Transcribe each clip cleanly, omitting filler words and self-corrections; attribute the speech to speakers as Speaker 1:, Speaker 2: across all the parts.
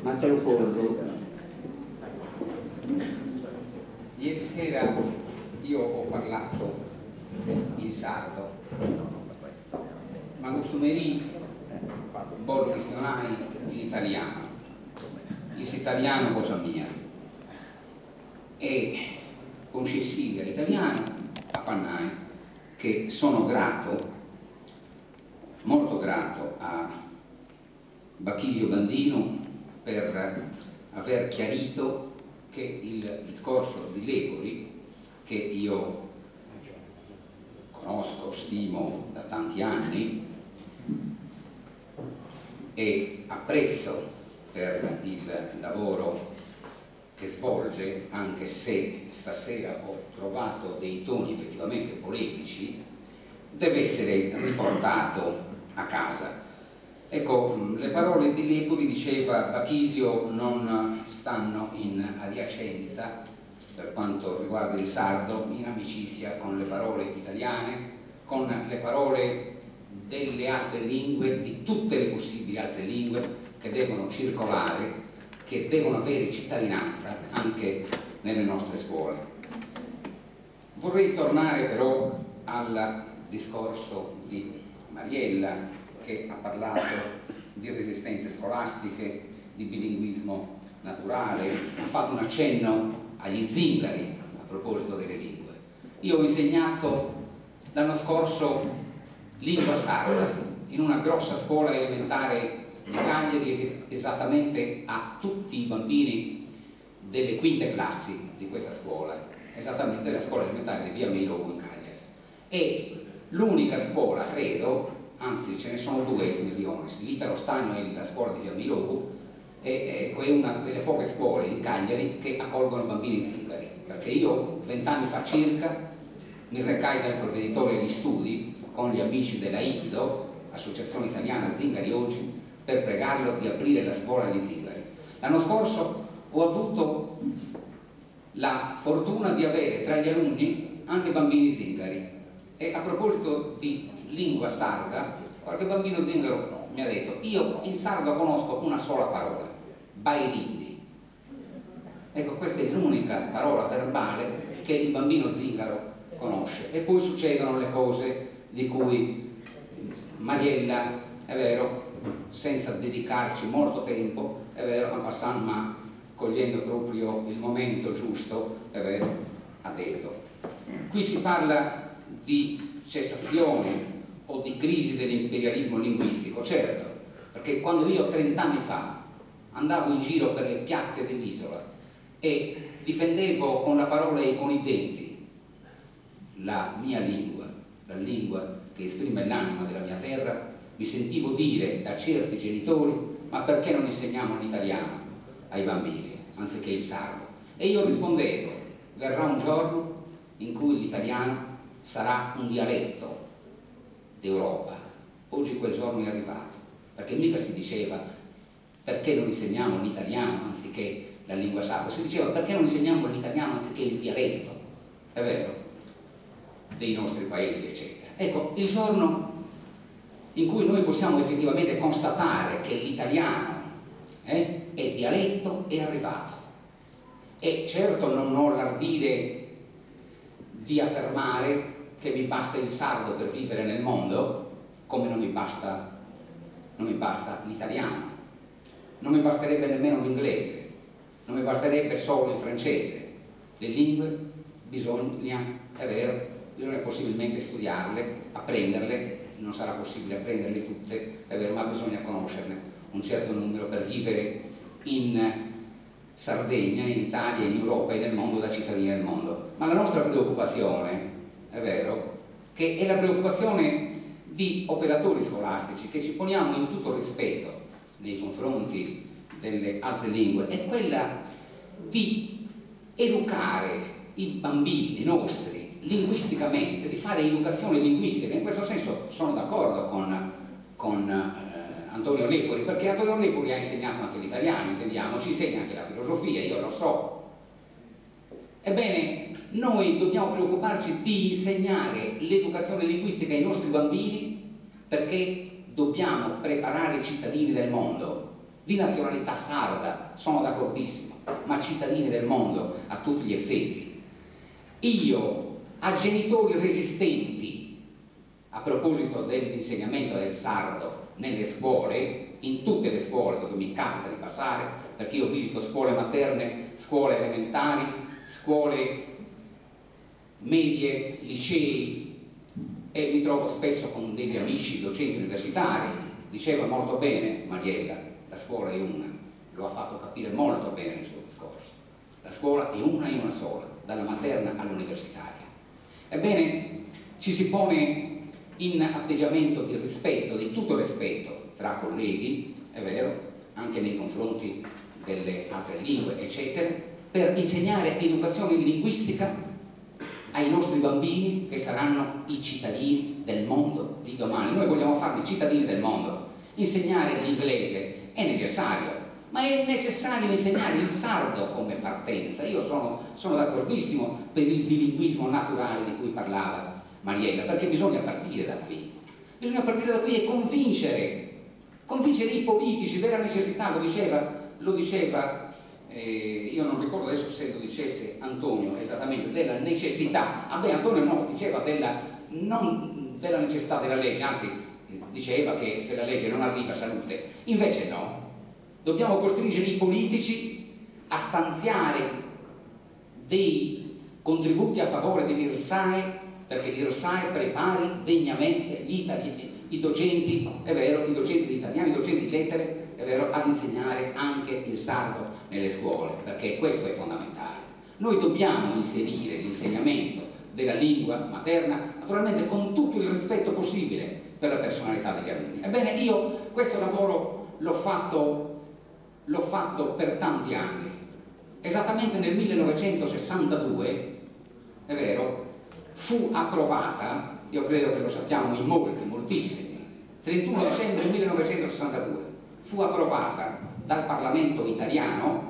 Speaker 1: ma te lo porgo.
Speaker 2: Ieri sera io ho parlato in sardo, ma costumeri voglio questionare in italiano. In italiano cosa mia. E concessivi all'italiano a Pannai, che sono grato, molto grato a Bachisio Bandino per aver chiarito che il discorso di Lepori, che io conosco, stimo da tanti anni e apprezzo per il lavoro che svolge, anche se stasera ho trovato dei toni effettivamente polemici, deve essere riportato a casa. Ecco, le parole di Lepori, diceva Bachisio, non stanno in adiacenza, per quanto riguarda il sardo, in amicizia con le parole italiane, con le parole delle altre lingue, di tutte le possibili altre lingue che devono circolare, che devono avere cittadinanza anche nelle nostre scuole. Vorrei tornare però al discorso di Mariella, che ha parlato di resistenze scolastiche, di bilinguismo naturale, ha fatto un accenno agli zingari a proposito delle lingue. Io ho insegnato l'anno scorso lingua sarda in una grossa scuola elementare di Cagliari, esattamente a tutti i bambini delle quinte classi di questa scuola, esattamente la scuola elementare di Via Meirogo in Cagliari. È l'unica scuola, credo, anzi ce ne sono due Esmiriones, l'Italo Stagno e la scuola di Via Meirogo, è una delle poche scuole in Cagliari che accolgono bambini zingari, perché io 20 anni fa circa mi recai dal provveditore agli studi con gli amici della IZO, Associazione Italiana Zingari Oggi, per pregarlo di aprire la scuola agli zingari. L'anno scorso ho avuto la fortuna di avere tra gli alunni anche bambini zingari, e a proposito di lingua sarda, qualche bambino zingaro mi ha detto: io in sardo conosco una sola parola, bairindi. Ecco, questa è l'unica parola verbale che il bambino zingaro conosce. E poi succedono le cose di cui Mariella, è vero, senza dedicarci molto tempo, è vero, en passant, ma cogliendo proprio il momento giusto, è vero, ha detto. Qui si parla di cessazione o di crisi dell'imperialismo linguistico, certo, perché quando io 30 anni fa andavo in giro per le piazze dell'isola e difendevo con la parola e con i denti la mia lingua, la lingua che esprime l'anima della mia terra, mi sentivo dire da certi genitori: ma perché non insegniamo l'italiano ai bambini anziché il sardo? E io rispondevo: verrà un giorno in cui l'italiano sarà un dialetto d'Europa. Oggi quel giorno è arrivato, perché mica si diceva perché non insegniamo l'italiano anziché la lingua sarda, si diceva perché non insegniamo l'italiano anziché il dialetto, è vero, dei nostri paesi, eccetera. Ecco, il giorno in cui noi possiamo effettivamente constatare che l'italiano è dialetto è arrivato. E certo non ho l'ardire di affermare che mi basta il sardo per vivere nel mondo, come non mi basta l'italiano, non mi basterebbe nemmeno l'inglese, non mi basterebbe solo il francese. Le lingue bisogna, è vero, bisogna possibilmente studiarle, apprenderle, non sarà possibile apprenderle tutte, è vero, ma bisogna conoscerne un certo numero per vivere in Sardegna, in Italia, in Europa e nel mondo da cittadini del mondo. Ma la nostra preoccupazione, è vero, che è la preoccupazione di operatori scolastici che ci poniamo in tutto rispetto nei confronti delle altre lingue, è quella di educare i bambini nostri linguisticamente, di fare educazione linguistica. In questo senso sono d'accordo con Antonio Lepori, perché Antonio Lepori ha insegnato anche l'italiano, intendiamo, ci insegna anche la filosofia, io lo so. Ebbene, noi dobbiamo preoccuparci di insegnare l'educazione linguistica ai nostri bambini, perché dobbiamo preparare i cittadini del mondo. di nazionalità sarda, sono d'accordissimo, ma cittadini del mondo a tutti gli effetti. Io, a genitori resistenti, a proposito dell'insegnamento del sardo nelle scuole, in tutte le scuole dove mi capita di passare, perché io visito scuole materne, scuole elementari, scuole medie, licei, e mi trovo spesso con degli amici docenti universitari. Diceva molto bene Mariella, la scuola è una, lo ha fatto capire molto bene nel suo discorso. La scuola è una sola, dalla materna all'universitaria. Ebbene, ci si pone in atteggiamento di rispetto, di tutto rispetto tra colleghi, è vero, anche nei confronti delle altre lingue, eccetera, per insegnare educazione linguistica ai nostri bambini che saranno i cittadini del mondo di domani. Noi vogliamo farli cittadini del mondo. Insegnare l'inglese è necessario, ma è necessario insegnare il sardo come partenza. Io sono d'accordissimo per il bilinguismo naturale di cui parlava Mariella, perché bisogna partire da qui. Bisogna partire da qui e convincere i politici della necessità, lo diceva io non ricordo adesso se lo dicesse Antonio esattamente, della necessità. Antonio no, diceva non della necessità della legge, anzi diceva che se la legge non arriva salute. Invece no, dobbiamo costringere i politici a stanziare dei contributi a favore dell'IRSAE, perché l'IRSAE prepari degnamente i docenti, è vero, i docenti di italiano, i docenti di lettere, è vero, ad insegnare anche il sardo nelle scuole, perché questo è fondamentale. Noi dobbiamo inserire l'insegnamento della lingua materna, naturalmente con tutto il rispetto possibile per la personalità degli alunni. Ebbene, io questo lavoro l'ho fatto per tanti anni. Esattamente nel 1962, è vero, fu approvata, io credo che lo sappiamo in moltissimi, 31 dicembre 1962, fu approvata dal Parlamento italiano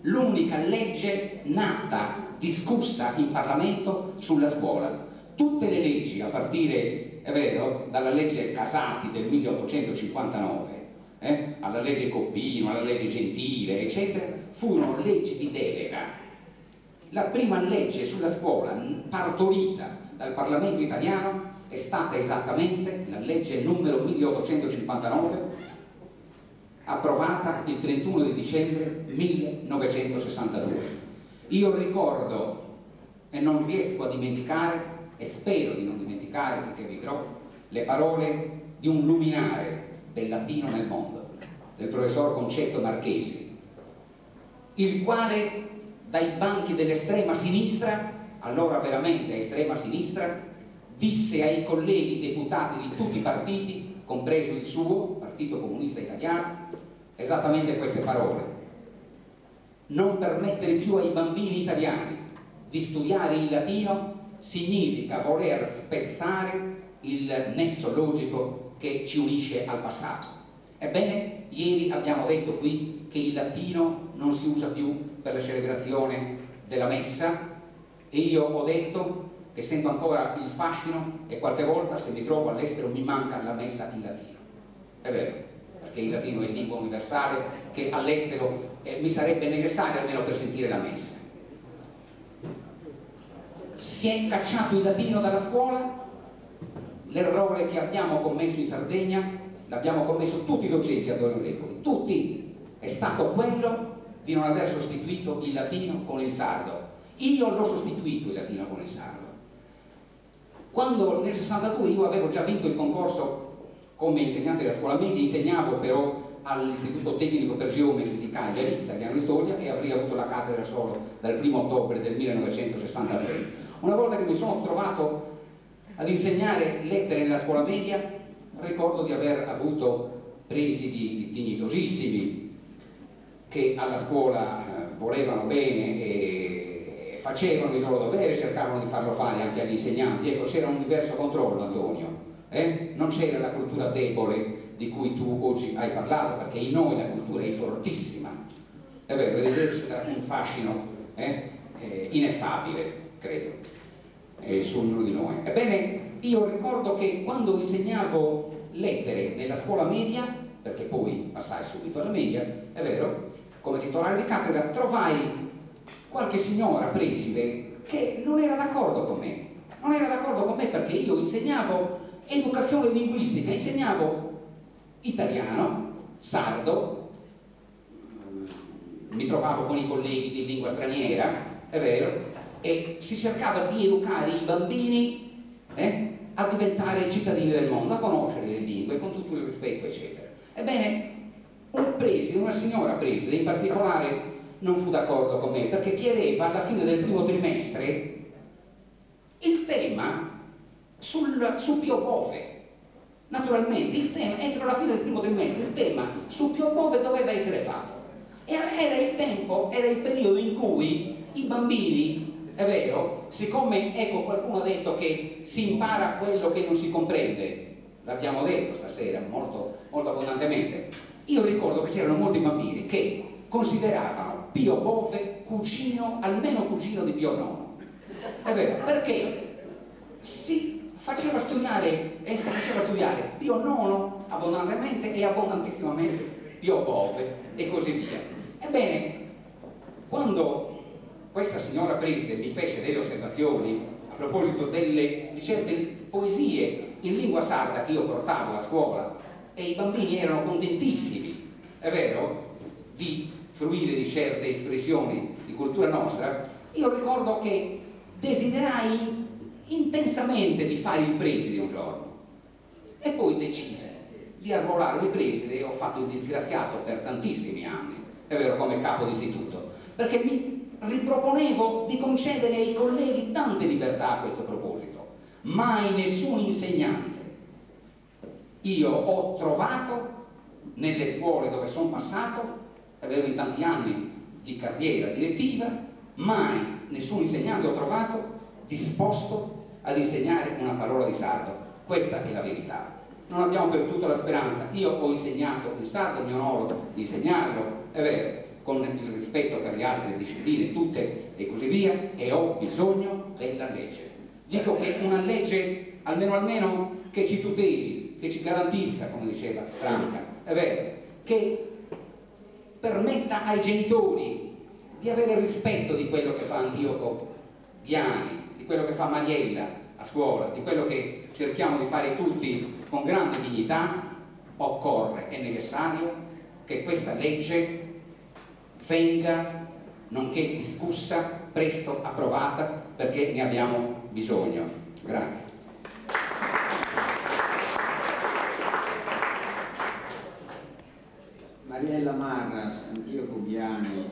Speaker 2: l'unica legge nata, discussa in Parlamento sulla scuola. Tutte le leggi, a partire, è vero, dalla legge Casati del 1859, alla legge Coppino, alla legge Gentile, eccetera, furono leggi di delega. La prima legge sulla scuola partorita dal Parlamento italiano è stata esattamente la legge numero 1859, approvata il 31 di dicembre 1962. Io ricordo e non riesco a dimenticare, e spero di non dimenticare perché vivrò, le parole di un luminare del latino nel mondo, del professor Concetto Marchesi, il quale dai banchi dell'estrema sinistra, allora veramente estrema sinistra, disse ai colleghi deputati di tutti i partiti, compreso il suo, Partito Comunista Italiano, esattamente queste parole: non permettere più ai bambini italiani di studiare il latino significa voler spezzare il nesso logico che ci unisce al passato. Ebbene, ieri abbiamo detto qui che il latino non si usa più per la celebrazione della messa, e io ho detto che sento ancora il fascino e qualche volta, se mi trovo all'estero, mi manca la messa in latino. È vero, perché il latino è lingua universale che all'estero mi sarebbe necessario almeno per sentire la messa. Si è cacciato il latino dalla scuola. L'errore che abbiamo commesso in Sardegna l'abbiamo commesso tutti i docenti autorevoli, tutti, è stato quello di non aver sostituito il latino con il sardo. Io l'ho sostituito il latino con il sardo. Quando nel 62 io avevo già vinto il concorso come insegnante della scuola media, insegnavo però all'Istituto Tecnico per Geometri di Cagliari, italiano e storia, e avrei avuto la cattedra solo dal 1° ottobre del 1963. Una volta che mi sono trovato ad insegnare lettere nella scuola media, ricordo di aver avuto presidi dignitosissimi che alla scuola volevano bene e facevano il loro dovere, cercavano di farlo fare anche agli insegnanti. Ecco, c'era un diverso controllo, Antonio, non c'era la cultura debole di cui tu oggi hai parlato, perché in noi la cultura è fortissima, è vero, ed esercita un fascino ineffabile, credo, su ognuno di noi. Ebbene, io ricordo che quando insegnavo lettere nella scuola media, perché poi passai subito alla media, è vero, come titolare di cattedra, trovai qualche signora preside che non era d'accordo con me. Non era d'accordo con me perché io insegnavo educazione linguistica, insegnavo italiano, sardo, mi trovavo con i colleghi di lingua straniera, è vero, e si cercava di educare i bambini a diventare cittadini del mondo, a conoscere le lingue con tutto il rispetto, eccetera. Ebbene, un preside, una signora preside in particolare, non fu d'accordo con me perché chiedeva alla fine del primo trimestre il tema su Pio Bove. Naturalmente il tema, entro la fine del primo trimestre, il tema su Pio Bove doveva essere fatto. Era il tempo, era il periodo in cui i bambini, è vero, siccome, ecco, qualcuno ha detto che si impara quello che non si comprende, l'abbiamo detto stasera molto, molto abbondantemente, io ricordo che c'erano molti bambini che consideravano Pio Bove cugino, almeno cugino di Pio Nono. È vero, perché si faceva studiare Pio Nono abbondantemente e abbondantissimamente Pio Bove e così via. Ebbene, quando questa signora preside mi fece delle osservazioni a proposito di certe poesie in lingua sarda che io portavo a scuola, e i bambini erano contentissimi, è vero, di fruire di certe espressioni di cultura nostra, io ricordo che desiderai intensamente di fare il preside un giorno e poi decisi di arruolarmi preside e ho fatto il disgraziato per tantissimi anni, è vero, come capo d'istituto, perché mi riproponevo di concedere ai colleghi tante libertà a questo proposito. Mai nessun insegnante io ho trovato nelle scuole dove sono passato, avevo in tanti anni di carriera direttiva, mai nessun insegnante ho trovato disposto ad insegnare una parola di sardo. Questa è la verità. Non abbiamo perduto la speranza. Io ho insegnato il sardo, mi onoro di insegnarlo, è vero, con il rispetto per le altre discipline tutte e così via, e ho bisogno della legge. Dico che una legge almeno che ci tuteli, che ci garantisca, come diceva Franca, è vero, che permetta ai genitori di avere rispetto di quello che fa Antioco Ghiani, di quello che fa Mariella a scuola, di quello che cerchiamo di fare tutti con grande dignità. Occorre, è necessario che questa legge venga, nonché discussa, presto approvata, perché ne abbiamo bisogno. Grazie.
Speaker 1: Mariella Marras, Antioco Ghiani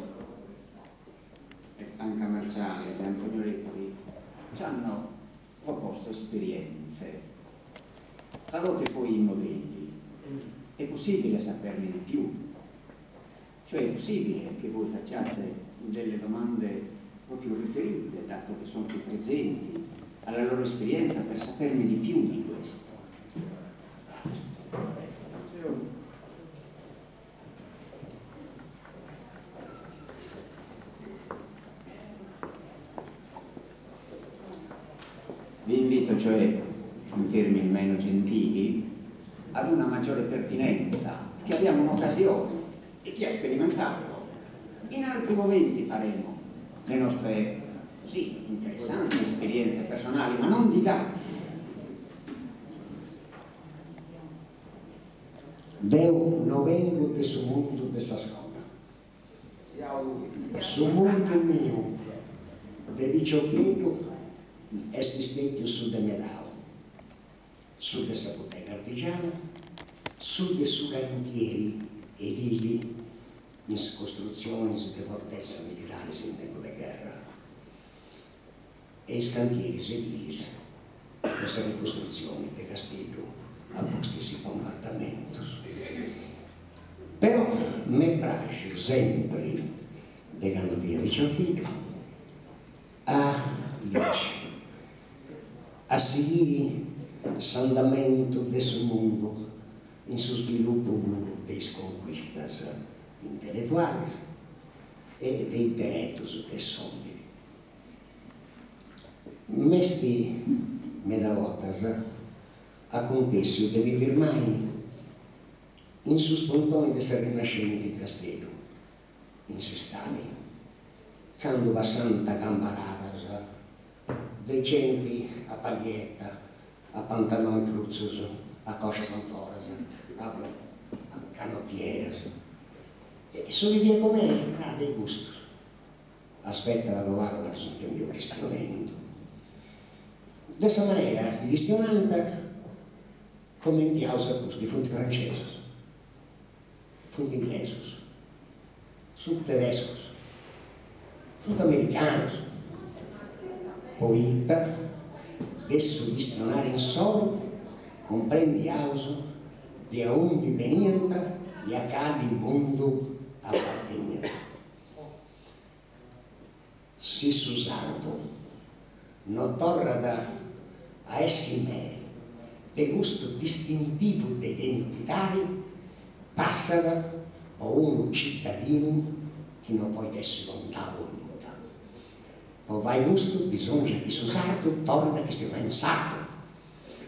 Speaker 1: e Franca Marciani e Antonio Lepori ci hanno proposto esperienze, tradotte poi in modelli. È possibile saperne di più? Cioè è possibile che voi facciate delle domande proprio riferite, dato che sono qui presenti, alla loro esperienza, per saperne di più di questo? Vi invito cioè, in termini meno gentili, ad una maggiore pertinenza, che abbiamo un'occasione, e chi ha sperimentato. In altri momenti faremo le nostre, così, interessanti esperienze personali, ma non didattiche.
Speaker 3: Eu não vengo desse mundo dessa escola. Su mundo mio, de videogame, esistente su de medal, su de sua bottega artigiana, su de su cantieri edili, in costruzioni de fortezze militari in tempo di guerra, e i cantieri edili, queste ricostruzioni di castello a posti bombardamentos. Però mi piace sempre, legando via Viciochino, a seguire l'andamento del suo mondo in suo sviluppo delle conquiste intellettuali e dei direitos che sono. Queste medallotas a contessio de vivere mai in su spontoni de ser rinascenti castello, in se stali, quando va santa camparadas, de gente a paglietta, a pantaloni cruzzoso, a coscia sanforas, a canottieras, e sono via com'è, ha dei gusti. Aspetta la trovare la risulta un mio questionamento. De questa maniera, di questionante, come in piausa di fonti francesi, fonti inglesi, sul tedesco, sul americano, poeta, adesso questionare in solo, comprendi auso, di a onde venienta e a cali mondo appartenente. Si susardo non torna da a essi meri de gusto distintivo de identitari passa da uno cittadino che non può essere lontano nulla. O vai gusto bisogna di susardo torna che stia in sardo.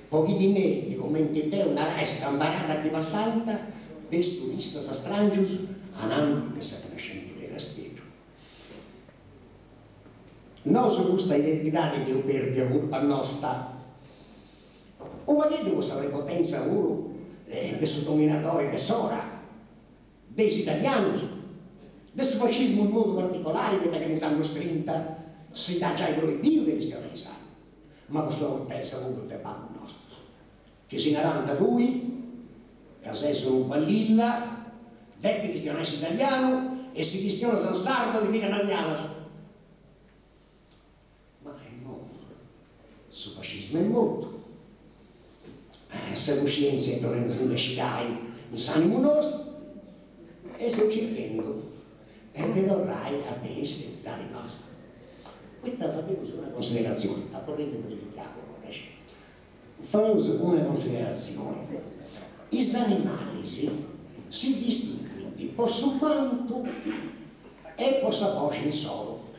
Speaker 3: Pochi di me che commenti te una resta ambarata che va salta des turistas astrangios anandi de sa nascente de castello. Nos gusta identità che perdi a colpa nostra. O magari questa prepotenza uno del suo dominatore de sora, dei italiani, del suo fascismo in modo particolare che ne sanno strinta si dà già il collettivo che stiamo pensando. Ma questo non pensa uno del banco nostro. Che si narranta lui, che sono un ballilla, debbi cristiano italiano e si cristiano san sardo di mica italiano. Ma è molto, il suo fascismo è molto. Se coscienza torna in decicai, in sanimo nostro, e se cercando, e te dovrai a pensare dare nostro. Questa fatevo una considerazione, a corrente per il diavolo, fatevo una considerazione. I animali si distinguono per su quanto e per sa voce in solo.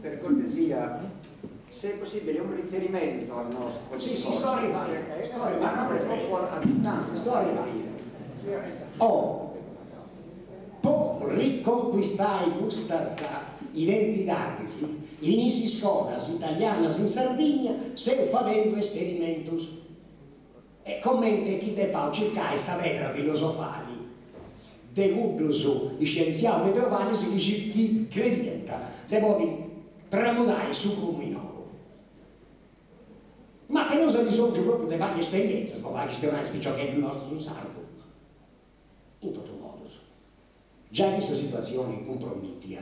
Speaker 1: Per cortesia, se è possibile un riferimento al nostro
Speaker 3: Sì, sto arrivando,
Speaker 1: ma non troppo a distanza.
Speaker 3: Sto arrivando. Può riconquistare questa identità in scuolas italianas in Sardegna se facendo esperimentos. E commenta chi deve cercare questa vedra filosofale de cubbius scienziati medievali si dice chi credienta, devo tramutare su rumino. Ma che cosa risorge proprio di varie esperienze, con varie esperienze ciò che è il nostro sardo. In tutto modo. Già questa situazione compromettia,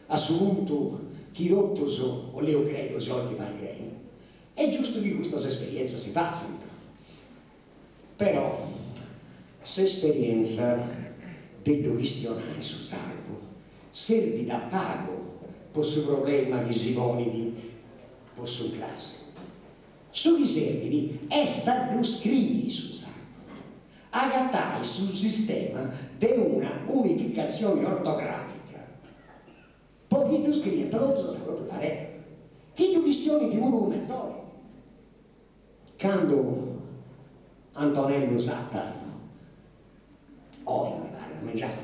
Speaker 3: assunto chi rottoso o leo credo soldi vai è giusto che questa esperienza si faccia. Però, se esperienza dello questionare su sardo serve da pago per il problema che si pone per su classe. Su che serve è stato scrivi su sardo, agattare sul sistema di una unificazione ortografica. Poi chi tu scrive, però cosa sta proprio fare? Chi tu questioni di uno mentore. Quando Antonello Satta mangiato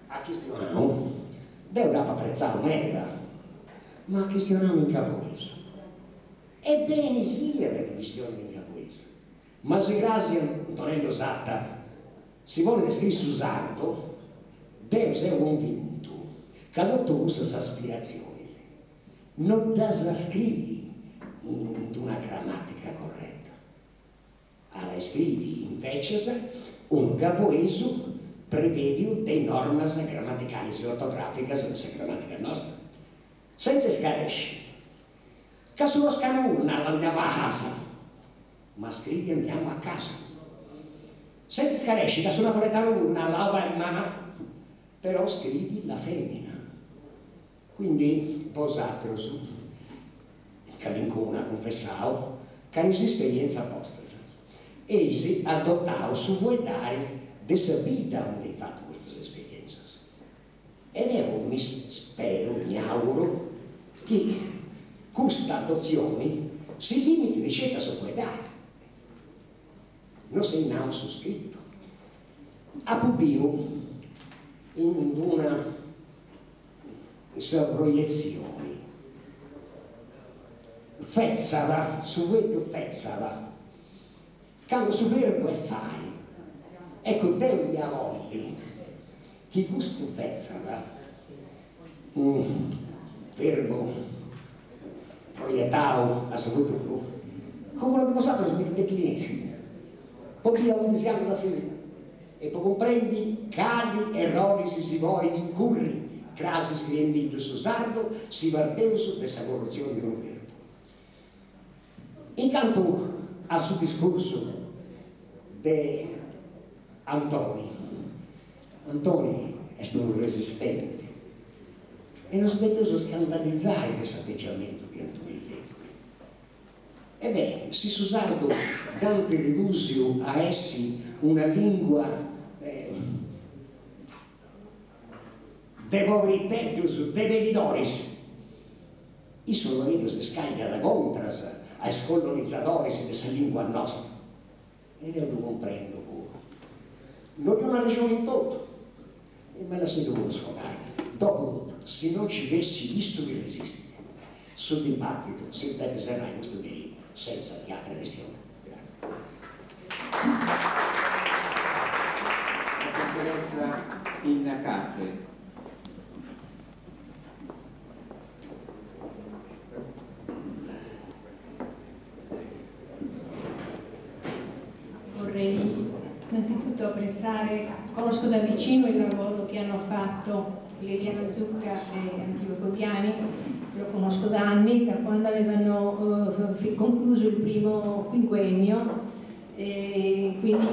Speaker 3: a questionare, deve apprezzare merda, ma questionare in capoeso. Ebbene sia delle questioni in capoeso, ma se grazie a Antonello Satta si vuole descrivere su sardo, deve essere convinto che tutto queste aspirazioni non da scrivi in una grammatica corretta. Allora scrivi invece un capoeso prevede delle norme grammaticali e ortografiche della grammatica nostra. Senza scaresci. Che sullo scanuna andiamo a casa, ma scrivi andiamo a casa. Senza scaresci, che su napoletano una lava in mano, però scrivi la femmina. Quindi, vosotros, che l'incuna confessavo, che non si esperienza vostra. Esi adottavo su voi dare dessa vita onde hai fatto queste esperienze. Ed è mi spero, mi auguro, che questa adozione si limiti di scelta su quelle date. Non sei nato su scritto. A Pupino, in una sua proiezione, fezzava, su quello fezzava, quando su verbo e fai, ecco, degli avvolti, che questo fezzava, verbo proiettato a futuro, come lo dimostrato su quelli declinesi, poi via un disiamo da fine, e poi comprendi cali errori si vuoi incurri, crasi scrivendo su sardo, si varpeuso dessa corruzione di un verbo. Incanto al suo discorso di Antoni è stato un resistente e non si deve scandalizzare questo atteggiamento di Antonio Lepore. Ebbene, si susardo Dante Redusio a essi una lingua de poveri peddus, de vedidoris. I sono vedo se scaglia da contras ai scolonizzatori di questa lingua nostra. Ed io lo comprendo pure. Non è una regione in tutto. E me la si dovuto sfogare. Dopo tutto, se non ci avessi visto che resistere, sul dibattito si deve serrare questo diritto, senza altre questioni. Grazie.
Speaker 1: La professoressa Inna Cappe.
Speaker 4: Vorrei innanzitutto apprezzare, conosco da vicino il lavoro che hanno fatto Liliana Zucca e Antioco Ghiani, lo conosco da anni, da quando avevano concluso il primo quinquennio, e quindi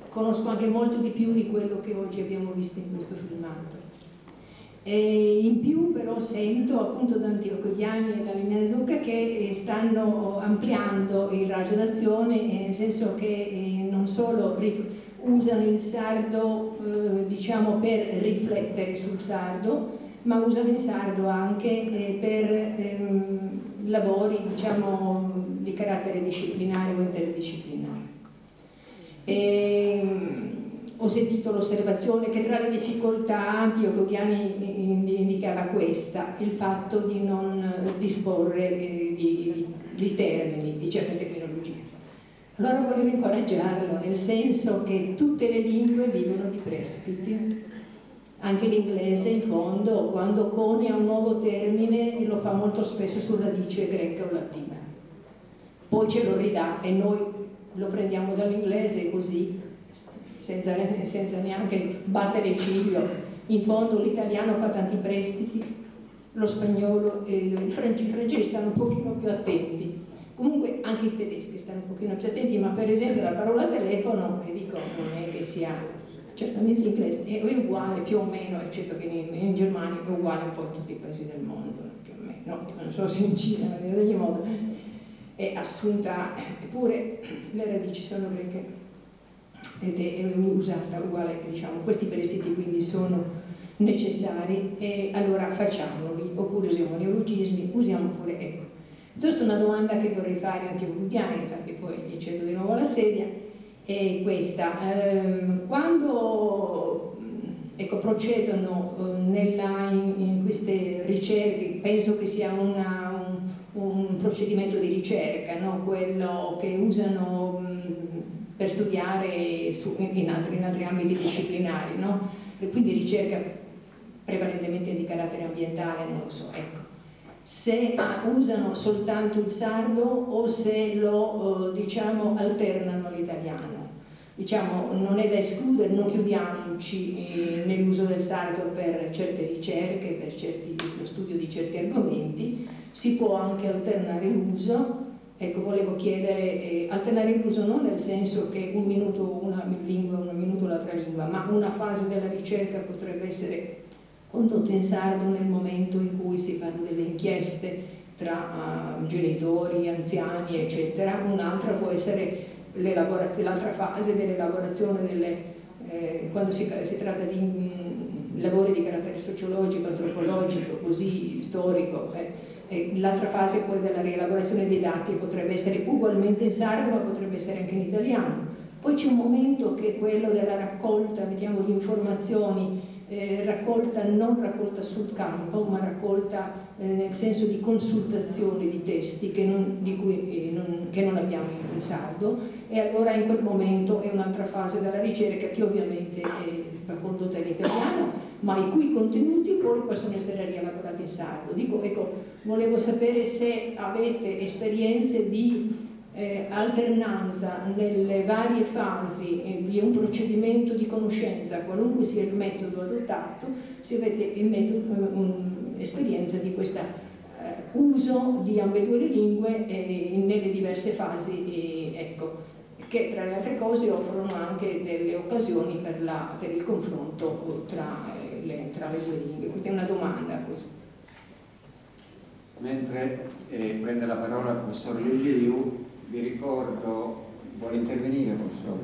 Speaker 4: conosco anche molto di più di quello che oggi abbiamo visto in questo filmato. E in più però sento appunto da Antioco Ghiani e da Liliana Zucca che stanno ampliando il raggio d'azione, nel senso che non solo usano il sardo diciamo per riflettere sul sardo, ma usano il sardo anche per lavori diciamo di carattere disciplinare o interdisciplinare. Ho sentito l'osservazione che tra le difficoltà Antioco Ghiani indicava questa, il fatto di non disporre di termini, di certe terminologie. Allora volevo incoraggiarlo, nel senso che tutte le lingue vivono di prestiti, anche l'inglese in fondo, quando conia un nuovo termine lo fa molto spesso su radice greca o latina, poi ce lo ridà e noi lo prendiamo dall'inglese così, senza neanche battere ciglio. In fondo l'italiano fa tanti prestiti, lo spagnolo e i francesi stanno un pochino più attenti. Comunque anche i tedeschi stanno un pochino più attenti, ma per esempio la parola telefono, e dico, non è che sia certamente inglese, è uguale più o meno, eccetto che in Germania è uguale un po' in tutti i paesi del mondo, più o meno, no, non so se in Cina, ma in ogni modo è assunta, eppure le radici sono greche ed è usata uguale, diciamo, questi prestiti quindi sono necessari e allora facciamoli, oppure usiamo neologismi, usiamo pure, ecco. Questa è una domanda che vorrei fare a Antioco Ghiani, perché poi gli cedo di nuovo la sedia, è questa. Quando ecco, procedono in queste ricerche, penso che sia un procedimento di ricerca, no? Quello che usano per studiare in altri ambiti disciplinari, no? E quindi ricerca prevalentemente di carattere ambientale, non lo so, ecco. Se usano soltanto il sardo o se lo diciamo alternano all'italiano. Diciamo, non è da escludere, non chiudiamoci nell'uso del sardo per certe ricerche, per lo studio di certi argomenti, si può anche alternare l'uso. Ecco, volevo chiedere, alternare l'uso non nel senso che un minuto una lingua, un minuto l'altra lingua, ma una fase della ricerca potrebbe essere condotta in sardo nel momento in cui si fanno delle inchieste tra genitori, anziani, eccetera. Un'altra può essere l'altra fase dell'elaborazione quando si tratta di lavori di carattere sociologico, antropologico, così storico. L'altra fase poi della rielaborazione dei dati potrebbe essere ugualmente in sardo, ma potrebbe essere anche in italiano. Poi c'è un momento che è quello della raccolta, vediamo, di informazioni, raccolta non raccolta sul campo, ma raccolta nel senso di consultazione di testi che non abbiamo in sardo, e allora in quel momento è un'altra fase della ricerca che ovviamente va condotta in italiano, ma i cui contenuti poi possono essere rielaborati in sardo. Ecco, volevo sapere se avete esperienze di alternanza nelle varie fasi di un procedimento di conoscenza, qualunque sia il metodo adottato, se avete esperienza di questo uso di ambedue le lingue nelle diverse fasi, ecco, che tra le altre cose offrono anche delle occasioni per il confronto tra le due lingue. Questa è una domanda.
Speaker 1: Mentre prende la parola il professor Lilliu, vi ricordo, vuole intervenire professore?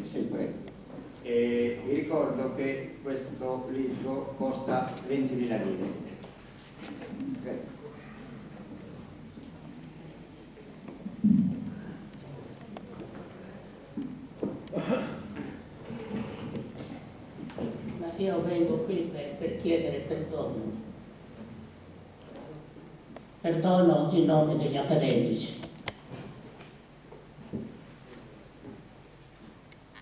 Speaker 1: Sì, prego. Vi ricordo che questo libro costa 20.000 lire. Prego.
Speaker 5: Ma io vengo qui per chiedere perdono in nome degli accademici.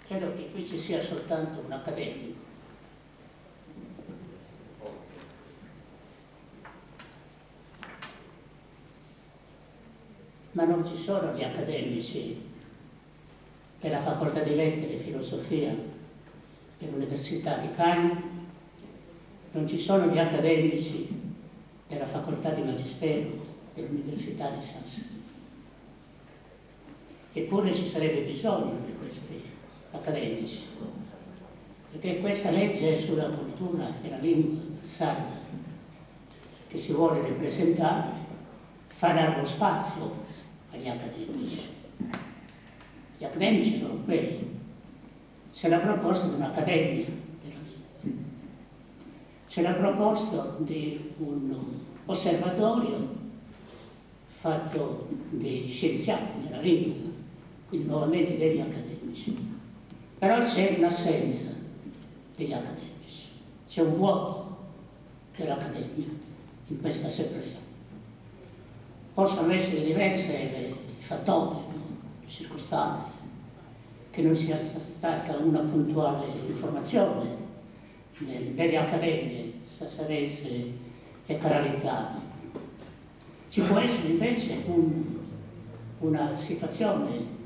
Speaker 5: Credo che qui ci sia soltanto un accademico. Ma non ci sono gli accademici della Facoltà di Lettere e Filosofia dell'Università di Cannes, non ci sono gli accademici della Facoltà di Magistero dell'Università di Sassari. Eppure ci sarebbe bisogno di questi accademici, perché questa legge sulla cultura e la lingua sarda che si vuole rappresentare fa largo spazio agli accademici. Gli accademici sono quelli. C'è la proposta di un'accademia della lingua, c'è la proposta di un osservatorio fatto di scienziati della lingua, quindi nuovamente degli accademici. Però c'è un'assenza degli accademici, c'è un vuoto dell'accademia in questa assemblea. Possono essere diverse i fattori, le circostanze, che non sia stata una puntuale informazione delle accademie sassarese e caralitane. Ci può essere invece una situazione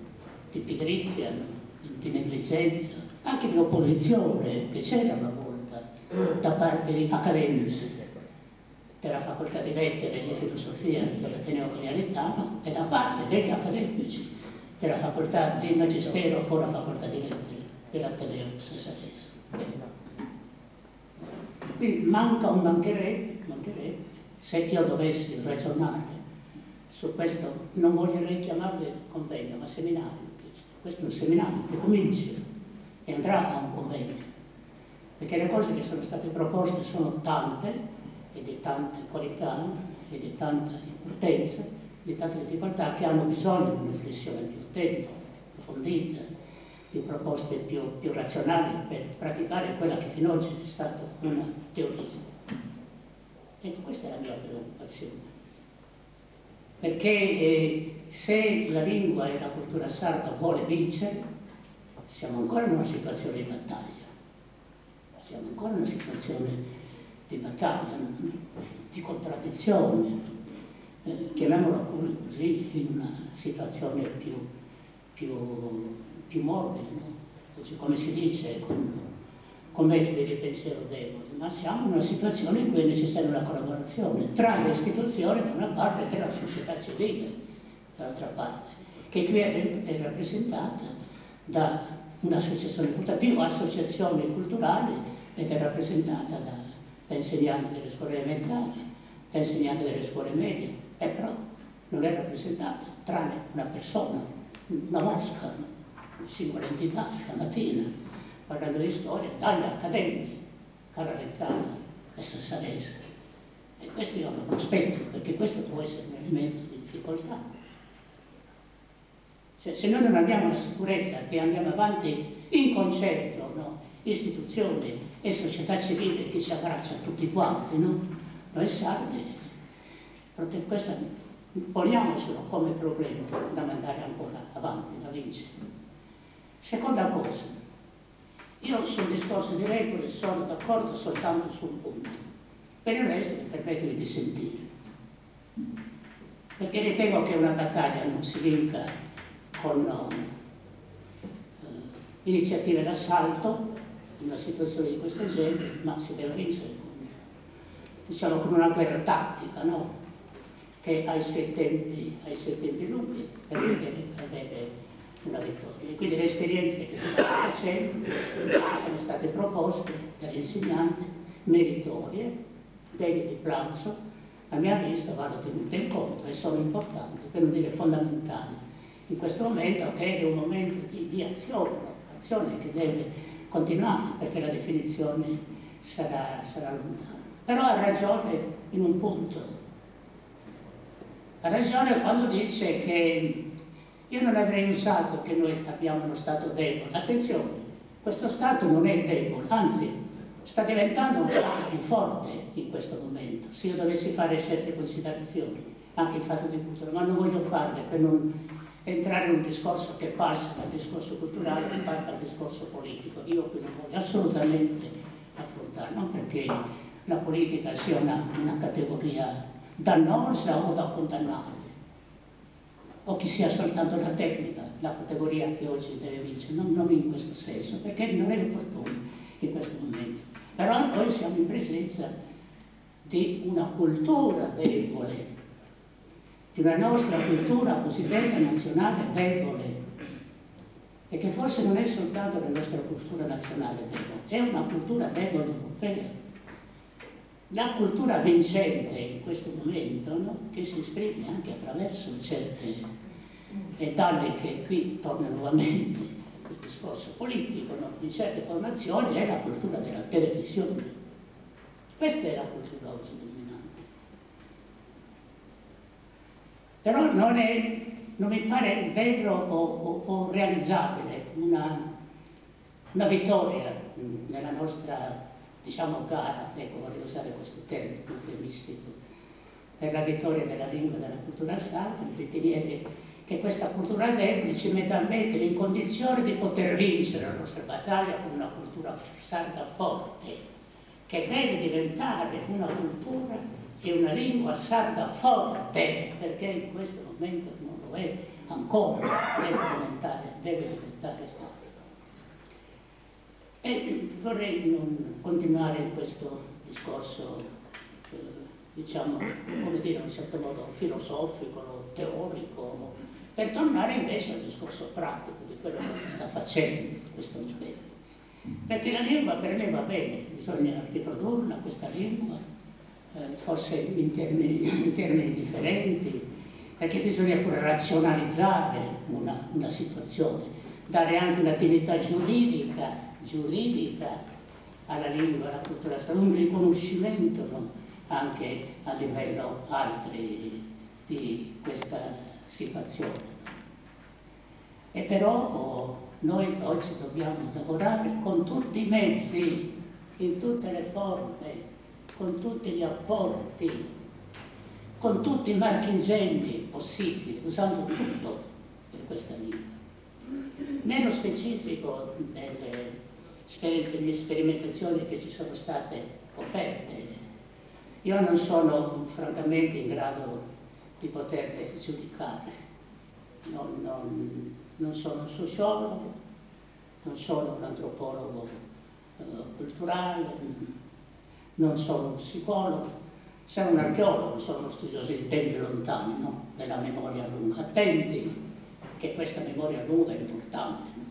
Speaker 5: di pigrizia, di negligenza, anche di opposizione che c'era una volta da parte di accademici della Facoltà di Lettere e di Filosofia dell'Ateneo Cagliaritano e da parte degli accademici della Facoltà di Magistero o la Facoltà di Lettere dell'Ateneo Sassarese. Quindi mancherebbe, se io dovessi ragionare su questo, non voglierei chiamarlo convegno, ma seminario. Questo è un seminario che comincia e andrà a un convegno, perché le cose che sono state proposte sono tante e di tante qualità e di tanta importanza, di tante difficoltà, che hanno bisogno di una riflessione più attenta, approfondita, di proposte più razionali per praticare quella che fino ad oggi è stata una teoria. Ecco, questa è la mia preoccupazione. Perché se la lingua e la cultura sarda vuole vincere, siamo ancora in una situazione di battaglia. Siamo ancora in una situazione di battaglia, di contraddizione, chiamiamola pure così, in una situazione più morbida, no? Così come si dice, con metodi di pensiero deboli, ma siamo in una situazione in cui è necessaria una collaborazione tra le istituzioni da una parte e della società civile dall'altra parte, che qui è rappresentata da un'associazione culturale, più associazioni culturali, ed è rappresentata da insegnanti delle scuole elementari, da insegnanti delle scuole medie, e però non è rappresentata tranne una persona, una mosca, una singola entità stamattina, parlando di storia, dagli accademici Carrarettana e Sassarese. E questo io lo prospetto, perché questo può essere un elemento di difficoltà. Cioè, se noi non abbiamo la sicurezza che andiamo avanti in concerto, no? Istituzioni e società civile che ci abbraccia tutti quanti, no? Noi sardi, proprio questo poniamocelo come problema da mandare ancora avanti, da vincere. Seconda cosa, io sul discorso di regole sono d'accordo soltanto su un punto, per il resto mi permetto di dissentire, perché ritengo che una battaglia non si vinca con iniziative d'assalto in una situazione di questo genere, ma si deve vincere con, diciamo, con una guerra tattica, no? Che ha i suoi tempi lunghi per vedere una vittoria. E quindi le esperienze che si stanno facendo sono state proposte dagli insegnanti, meritorie, degne di plauso, a mia vista vanno tenute in conto e sono importanti, per non dire fondamentali, in questo momento che è un momento di azione, azione che deve continuare perché la definizione sarà lontana. Però ha ragione in un punto. Ha ragione quando dice che io non avrei usato che noi abbiamo uno Stato debole. Attenzione, questo Stato non è debole, anzi sta diventando uno Stato più forte in questo momento. Se io dovessi fare certe considerazioni, anche il fatto di cultura, ma non voglio farle per non entrare in un discorso che passa dal discorso culturale e passa al discorso politico. Io qui non voglio assolutamente affrontare, non perché la politica sia una categoria dannosa o da condannare, o che sia soltanto la tecnica, la categoria che oggi deve vincere, non in questo senso, perché non è opportuno in questo momento. Però noi siamo in presenza di una cultura debole, di una nostra cultura cosiddetta nazionale debole, e che forse non è soltanto la nostra cultura nazionale debole, è una cultura debole europea. La cultura vincente in questo momento, no? Che si esprime anche attraverso certe, e tale che qui torna nuovamente il discorso politico, no? Di certe formazioni, è la cultura della televisione. Questa è la cultura oggi dominante. Però non mi pare vero o realizzabile una vittoria nella nostra, diciamo, gara, ecco, vorrei usare questo termine eufemistico, per la vittoria della lingua e della cultura sarda, ritenere che questa cultura debole ci metta a mettere in condizione di poter vincere la nostra battaglia con una cultura sarda forte, che deve diventare una cultura e una lingua sarda forte, perché in questo momento non lo è ancora, deve diventare forte. E vorrei non continuare in questo discorso, diciamo, come dire, in un certo modo filosofico, teorico, per tornare invece al discorso pratico di quello che si sta facendo in questo momento. Perché la lingua per me va bene, bisogna riprodurla, questa lingua, forse in termini differenti, perché bisogna pure razionalizzare una situazione, dare anche un'attività giuridica alla lingua, alla cultura sarda, un riconoscimento, no? Anche a livello altri di questa situazione. E però noi oggi dobbiamo lavorare con tutti i mezzi, in tutte le forme, con tutti gli apporti, con tutti i marchingegni possibili, usando tutto per questa lingua. Nello specifico delle sperimentazioni che ci sono state offerte, io non sono francamente in grado di poterle giudicare, non sono un sociologo, non sono un antropologo culturale, non sono un psicologo, sono un archeologo, sono uno studioso di tempi lontani, no? Della memoria lunga. Attenti che questa memoria lunga è importante, no?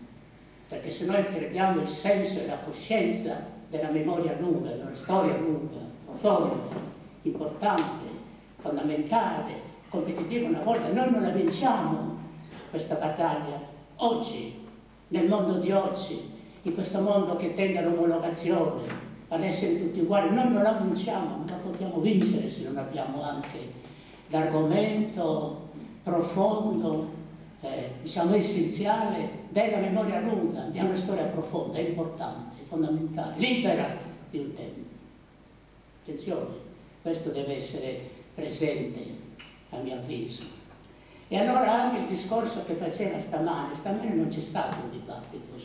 Speaker 5: Perché se noi perdiamo il senso e la coscienza della memoria lunga, della storia lunga, profonda, importante, fondamentale, competitiva, una volta noi non la vinciamo questa battaglia oggi, nel mondo di oggi, in questo mondo che tende all'omologazione, ad essere tutti uguali. Noi non la vinciamo, non la possiamo vincere se non abbiamo anche l'argomento profondo, diciamo essenziale della memoria lunga, di una storia profonda, importante, fondamentale, libera di un tempo. Attenzione, questo deve essere presente a mio avviso. E allora anche il discorso che faceva stamane non c'è stato un dibattito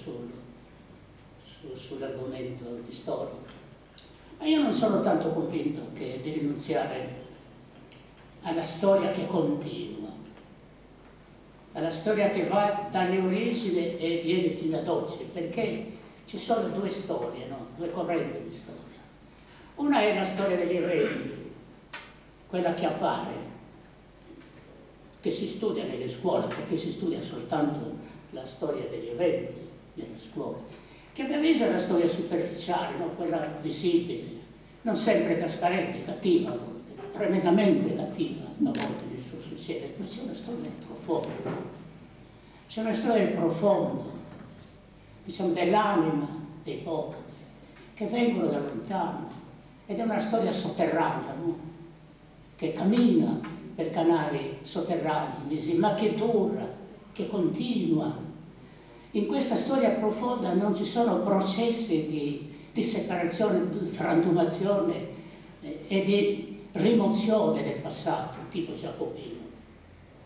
Speaker 5: sull'argomento di storia, ma io non sono tanto convinto che di rinunziare alla storia che continua, alla storia che va dalle origini e viene fino ad oggi, perché ci sono due storie, no? Due correnti di storia. Una è la storia degli eventi, quella che appare, che si studia nelle scuole, perché si studia soltanto la storia degli eventi nelle scuole, che a mio avviso è una storia superficiale, no? Quella visibile, non sempre trasparente, cattiva a volte, tremendamente cattiva a volte nel suo succedere, ma c'è una storia profonda, c'è una storia profonda, diciamo, dell'anima dei popoli, che vengono da lontano, ed è una storia sotterranea, no? Che cammina per canali sotterranei, ma che dura, che continua. In questa storia profonda non ci sono processi di separazione, di frantumazione e di rimozione del passato, tipo Giacobino.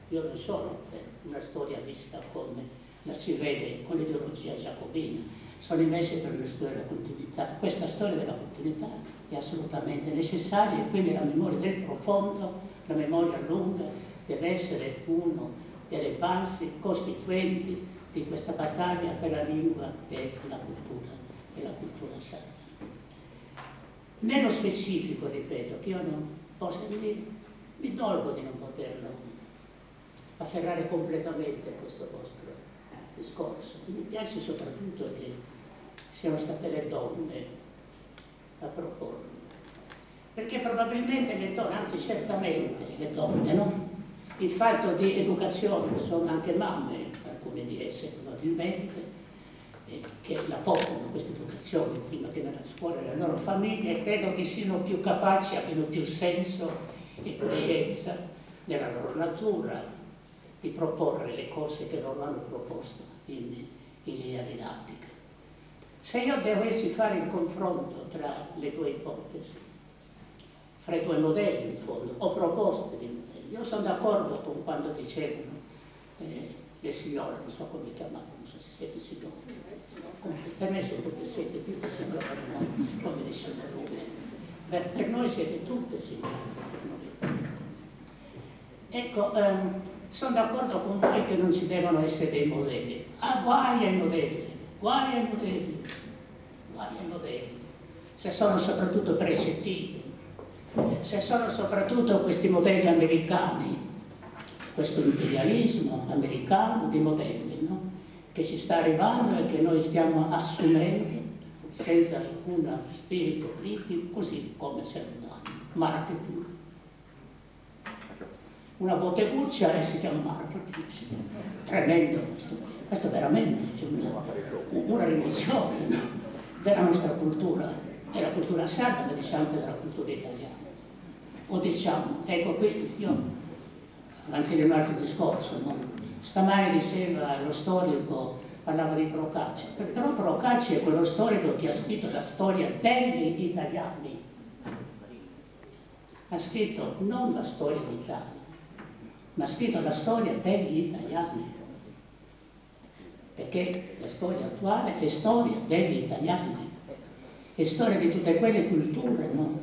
Speaker 5: Io non sono per una storia vista come la si vede con l'ideologia giacobina, sono invece per una storia della continuità. Questa storia della continuità è assolutamente necessaria e quindi la memoria del profondo, la memoria lunga, deve essere una delle basi costituenti di questa battaglia per la lingua e la cultura sarda. Nello specifico, ripeto, che io non posso, mi dolgo di non poterlo afferrare completamente a questo vostro discorso. Mi piace soprattutto che siano state le donne a proporlo, perché probabilmente le donne, anzi certamente le donne, no? Il fatto di educazione, sono anche mamme, alcune di esse probabilmente, che la portano questa educazione prima che nella scuola e nelle loro famiglie, credo che siano più capaci, abbiano più senso e coscienza nella loro natura di proporre le cose che loro hanno proposto in linea didattica. Se io dovessi fare il confronto tra le due ipotesi, fra i due modelli in fondo, o proposte di modelli, io sono d'accordo con quando dicevano le signore, non so come chiamavano, non so se siete signore, per me sono tutte siete signore, no? Come dicevano loro. Per noi siete tutte signore. Ecco, sono d'accordo con voi che non ci devono essere dei modelli. Guai ai modelli, guai ai modelli, guai ai modelli, se sono soprattutto precettivi, se sono soprattutto questi modelli americani, questo imperialismo americano di modelli, no? Che ci sta arrivando e che noi stiamo assumendo senza alcun spirito critico, così come se non ha marketing. Una botteguccia e si chiama marketing, tremendo questo veramente è una rimozione, no? Della nostra cultura, della cultura sarda, ma diciamo anche della cultura italiana. O diciamo, ecco qui io, anzi di un altro discorso, no? Stamane diceva lo storico, parlava di Procacci, però Procacci è quello storico che ha scritto la storia degli italiani, ha scritto non la storia d'Italia, ma ha scritto la storia degli italiani, perché la storia attuale è storia degli italiani, è storia di tutte quelle culture, no?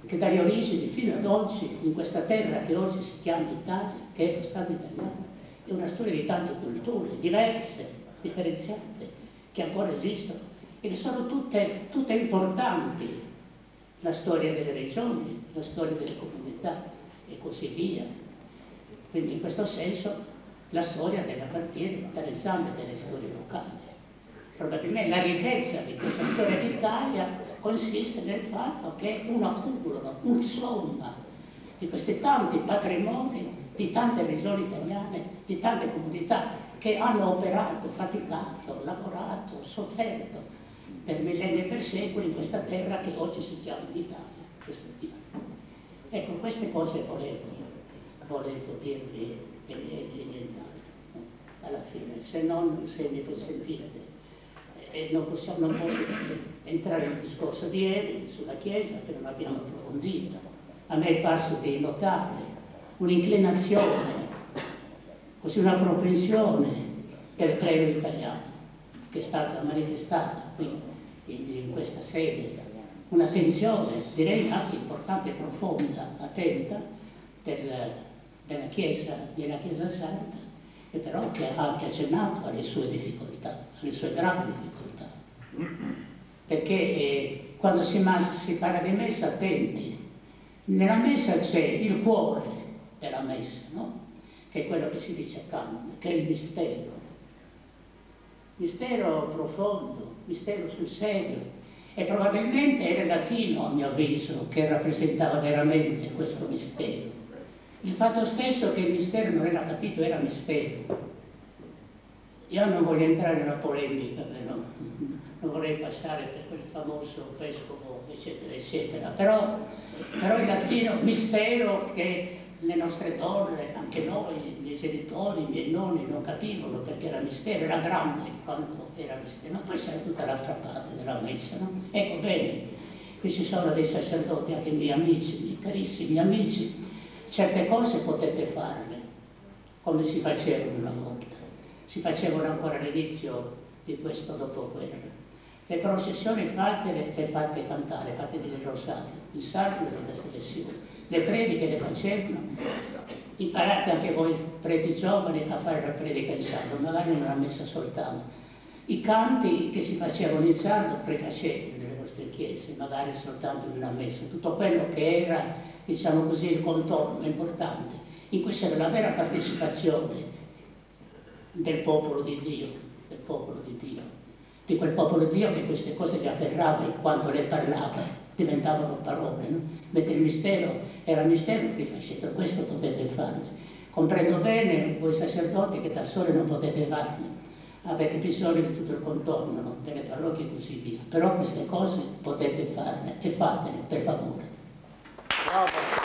Speaker 5: Che dalle origini fino ad oggi, in questa terra che oggi si chiama Italia, che è lo Stato italiano, è una storia di tante culture, diverse, differenziate, che ancora esistono e che sono tutte importanti, la storia delle regioni, la storia delle comunità e così via. Quindi in questo senso la storia deve appartenere all'esame delle storie locali. Probabilmente la ricchezza di questa storia d'Italia consiste nel fatto che è un accumulo, un somma di questi tanti patrimoni, di tante regioni italiane, di tante comunità che hanno operato, faticato, lavorato, sofferto per millenni e per secoli in questa terra che oggi si chiama l'Italia. Ecco, queste cose volevo dirvi e nient'altro. Alla fine, se mi consentite, non posso entrare nel discorso di ieri sulla Chiesa che non abbiamo approfondito. A me è parso di notare un'inclinazione, così una propensione del clero italiano che è stata manifestata qui in questa sede, un'attenzione direi anche importante, profonda, attenta della Chiesa sarda, e però che ha anche accennato alle sue difficoltà, alle sue gravi difficoltà. Perché quando si parla di messa, attenti, nella messa c'è il cuore della messa, no? Che è quello che si dice accanto, che è il mistero profondo, mistero sul serio, e probabilmente era il latino, a mio avviso, che rappresentava veramente questo mistero. Il fatto stesso che il mistero non era capito era mistero. Io non voglio entrare in una polemica, non vorrei passare per quel famoso vescovo, eccetera, eccetera, però il latino mistero che le nostre donne, anche noi, i miei genitori, i miei nonni non capivano perché era mistero, era grande quanto era mistero, ma poi c'era tutta l'altra parte della messa, no? Ecco, bene, qui ci sono dei sacerdoti, anche miei amici, miei carissimi amici, certe cose potete farle come si facevano una volta, si facevano ancora all'inizio di questo dopoguerra. Le processioni fatele cantare, fatevi il rosario, il sarto della resurrezione. Le prediche le facevano, imparate anche voi preti giovani a fare la predica in sardo, magari non la messa soltanto. I canti che si facevano in sardo prefaceteli nelle vostre chiese, magari soltanto in una messa. Tutto quello che era, diciamo così, il contorno importante, in cui c'era la vera partecipazione del popolo di Dio, di quel popolo di Dio che queste cose le afferrava e quando le parlava diventavano parole, no? Mentre il mistero era mistero, questo potete farlo. Comprendo bene voi sacerdoti che da soli non potete farlo, avete bisogno di tutto il contorno, no? Delle parrocchie e così via, però queste cose potete farle e fatele, per favore. Bravo.